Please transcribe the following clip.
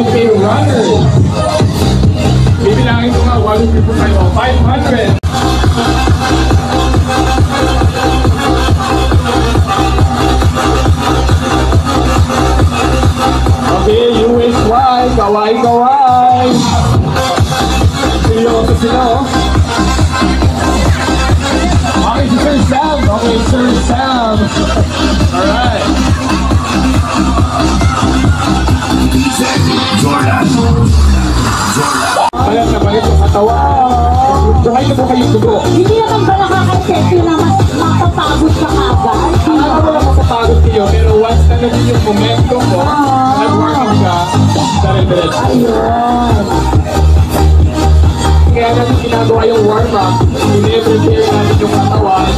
5K runner. Bibilangin ko nga, 1, 2, 3, 4, 500. Okay, USY, kaway-kaway. Seryoso sila, oh. Okay, si Sir Sam. Okay, Sir Sam. Alright. Balat na balat yung katawan. Buhay na buhay yung dugo. Hindi naman ba nakaka-effective na mas mapapagod ka agad? Akala mo lang mapapagod kayo, pero once na naging yung momentum mo, nag-workout ka, dire-diretso. Ayun. Kaya natin ginagawa yung warm-up, in-prepare natin yung katawan.